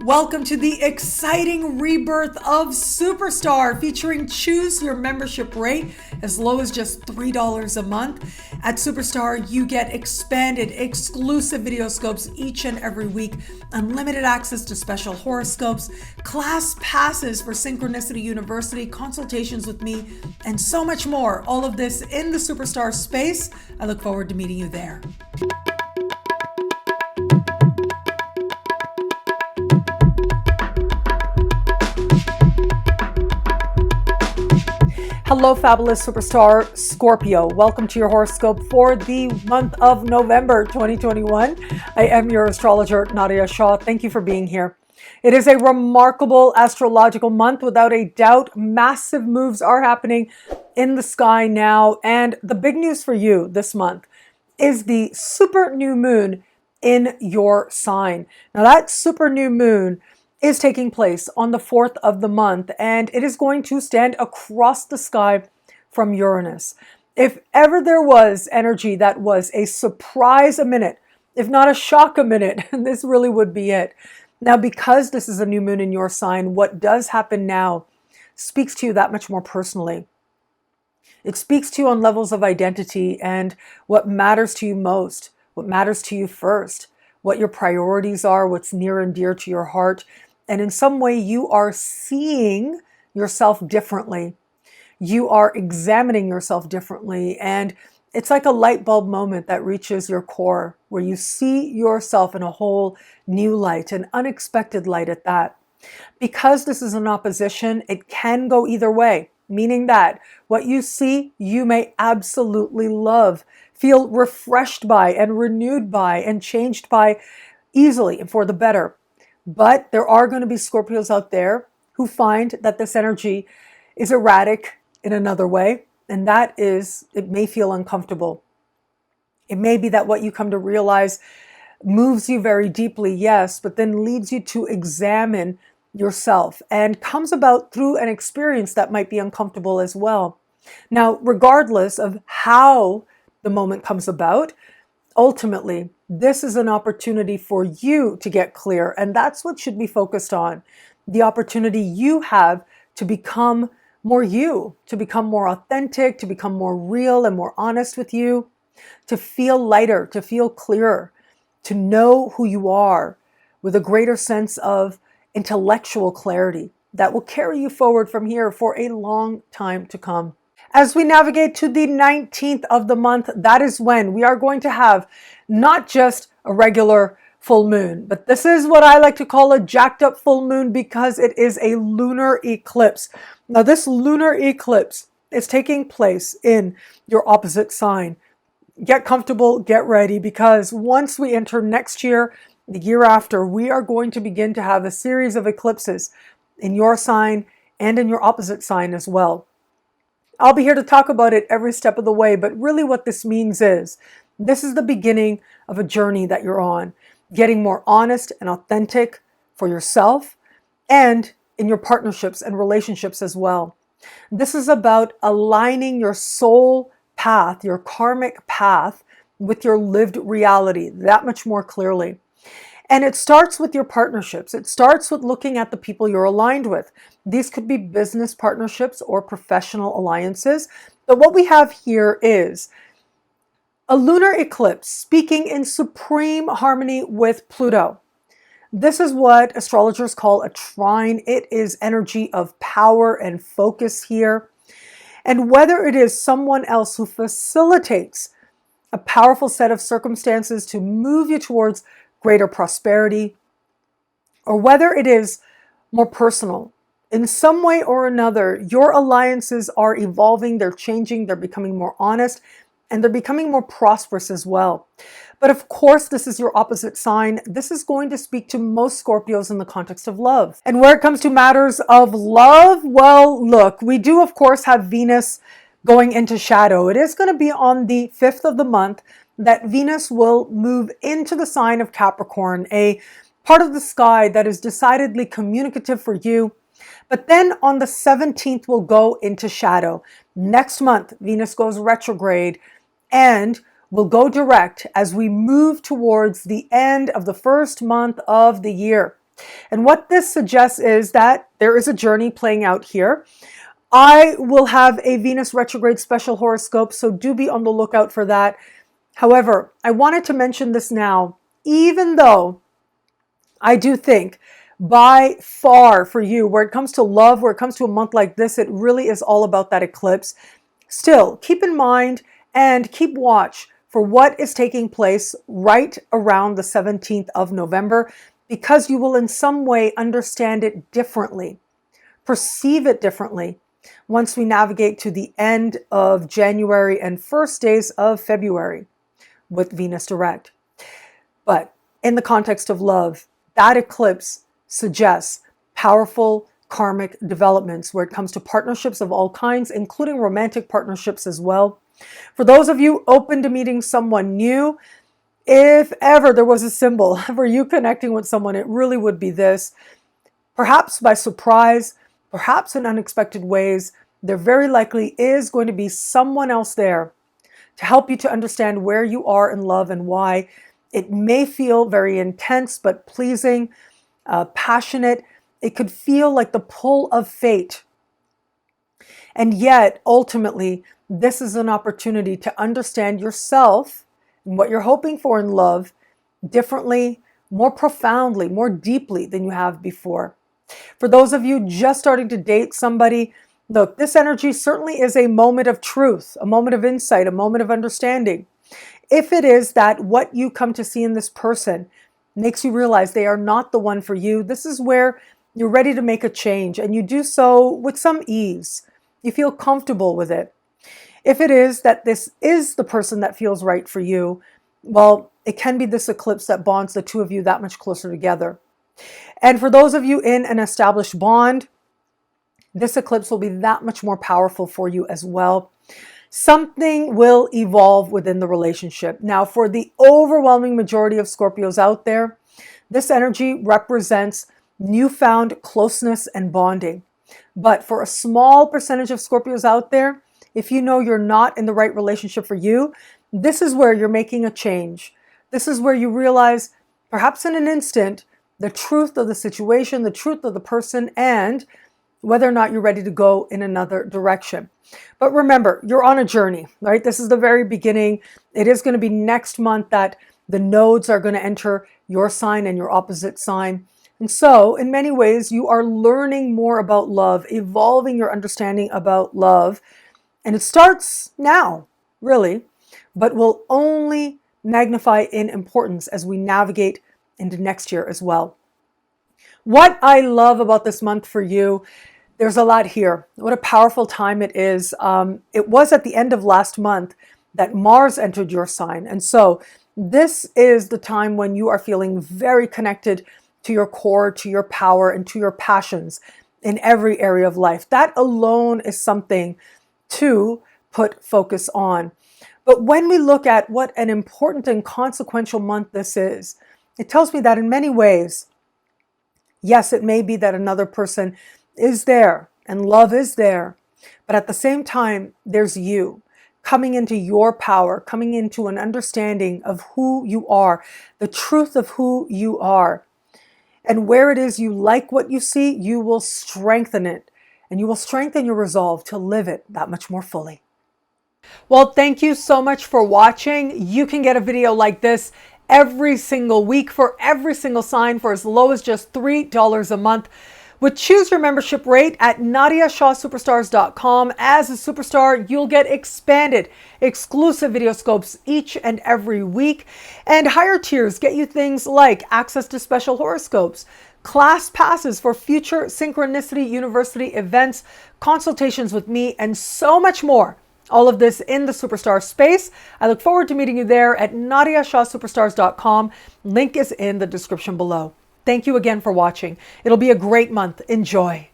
Welcome to the exciting rebirth of Superstar, featuring choose your membership rate as low as just $3 a month. At Superstar, you get expanded, exclusive video scopes each and every week, unlimited access to special horoscopes, class passes for Synchronicity University, consultations with me, and so much more. All of this in the Superstar space. I look forward to meeting you there. Hello, fabulous superstar Scorpio. Welcome to your horoscope for the month of November 2021. I am your astrologer, Nadiya Shah. Thank you for being here. It is a remarkable astrological month, without a doubt. Massive moves are happening in the sky now. And the big news for you this month is the super new moon in your sign. Now, that super new moon is taking place on the 4th of the month, and it is going to stand across the sky from Uranus. If ever there was energy that was a surprise a minute, if not a shock a minute, this really would be it. Now, because this is a new moon in your sign, what does happen now speaks to you that much more personally. It speaks to you on levels of identity and what matters to you most, what matters to you first, what your priorities are, what's near and dear to your heart. And in some way, you are seeing yourself differently. You are examining yourself differently. And it's like a light bulb moment that reaches your core, where you see yourself in a whole new light, an unexpected light at that. Because this is an opposition, it can go either way, meaning that what you see, you may absolutely love, feel refreshed by and renewed by and changed by easily and for the better. But there are going to be Scorpios out there who find that this energy is erratic in another way. And that is, it may feel uncomfortable. It may be that what you come to realize moves you very deeply, yes, but then leads you to examine yourself and comes about through an experience that might be uncomfortable as well. Now, regardless of how the moment comes about, ultimately, this is an opportunity for you to get clear, and that's what should be focused on. The opportunity you have to become more you, to become more authentic, to become more real and more honest with you, to feel lighter, to feel clearer, to know who you are with a greater sense of intellectual clarity that will carry you forward from here for a long time to come. As we navigate to the 19th of the month, that is when we are going to have not just a regular full moon, but this is what I like to call a jacked up full moon, because it is a lunar eclipse. Now, this lunar eclipse is taking place in your opposite sign. Get comfortable, get ready, because once we enter next year, the year after, we are going to begin to have a series of eclipses in your sign and in your opposite sign as well. I'll be here to talk about it every step of the way, but really what this means is this is the beginning of a journey that you're on, getting more honest and authentic for yourself and in your partnerships and relationships as well. This is about aligning your soul path, your karmic path, with your lived reality that much more clearly. And it starts with your partnerships. It starts with looking at the people you're aligned with. These could be business partnerships or professional alliances. But what we have here is a lunar eclipse speaking in supreme harmony with Pluto. This is what astrologers call a trine. It is energy of power and focus here. And whether it is someone else who facilitates a powerful set of circumstances to move you towards greater prosperity, or whether it is more personal, in some way or another, your alliances are evolving, they're changing, they're becoming more honest, and they're becoming more prosperous as well. But of course, this is your opposite sign. This is going to speak to most Scorpios in the context of love. And where it comes to matters of love, well, look, we do, of course, have Venus going into shadow. It is going to be on the 5th of the month that Venus will move into the sign of Capricorn, a part of the sky that is decidedly communicative for you. But then on the 17th, will go into shadow. Next month, Venus goes retrograde and will go direct as we move towards the end of the first month of the year. And what this suggests is that there is a journey playing out here. I will have a Venus retrograde special horoscope, so do be on the lookout for that. However, I wanted to mention this now, even though I do think by far for you, where it comes to love, where it comes to a month like this, it really is all about that eclipse. Still, keep in mind and keep watch for what is taking place right around the 17th of November, because you will in some way understand it differently, perceive it differently once we navigate to the end of January and first days of February with Venus direct. But in the context of love, that eclipse suggests powerful karmic developments where it comes to partnerships of all kinds, including romantic partnerships as well. For those of you open to meeting someone new, if ever there was a symbol for you connecting with someone, it really would be this. Perhaps by surprise, perhaps in unexpected ways, there very likely is going to be someone else there to help you to understand where you are in love and why. It may feel very intense but pleasing, passionate. It could feel like the pull of fate. And yet, ultimately, this is an opportunity to understand yourself and what you're hoping for in love differently, more profoundly, more deeply than you have before. For those of you just starting to date somebody, look, this energy certainly is a moment of truth, a moment of insight, a moment of understanding. If it is that what you come to see in this person makes you realize they are not the one for you, this is where you're ready to make a change, and you do so with some ease. You feel comfortable with it. If it is that this is the person that feels right for you, well, it can be this eclipse that bonds the two of you that much closer together. And for those of you in an established bond, this eclipse will be that much more powerful for you as well. Something will evolve within the relationship. Now, for the overwhelming majority of Scorpios out there, this energy represents newfound closeness and bonding. But for a small percentage of Scorpios out there, if you know you're not in the right relationship for you, this is where you're making a change. This is where you realize, perhaps in an instant, the truth of the situation, the truth of the person, and whether or not you're ready to go in another direction. But remember, you're on a journey, right? This is the very beginning. It is going to be next month that the nodes are going to enter your sign and your opposite sign. And so, in many ways, you are learning more about love, evolving your understanding about love. And it starts now, really, but will only magnify in importance as we navigate into next year as well. What I love about this month for you, there's a lot here. What a powerful time it is. It was at the end of last month that Mars entered your sign. And so this is the time when you are feeling very connected to your core, to your power, and to your passions in every area of life. That alone is something to put focus on. But when we look at what an important and consequential month this is, it tells me that in many ways, yes, it may be that another person is there and love is there, but at the same time, there's you coming into your power, coming into an understanding of who you are, the truth of who you are. And where it is you like what you see, you will strengthen it. And you will strengthen your resolve to live it that much more fully. Well, thank you so much for watching. You can get a video like this every single week for every single sign for as low as just $3 a month. With Choose Your Membership rate at NadiyaShahSuperstars.com. As a superstar, you'll get expanded, exclusive video scopes each and every week. And higher tiers get you things like access to special horoscopes, class passes for future Synchronicity University events, consultations with me, and so much more. All of this in the superstar space. I look forward to meeting you there at NadiyaShahSuperstars.com. Link is in the description below. Thank you again for watching. It'll be a great month. Enjoy.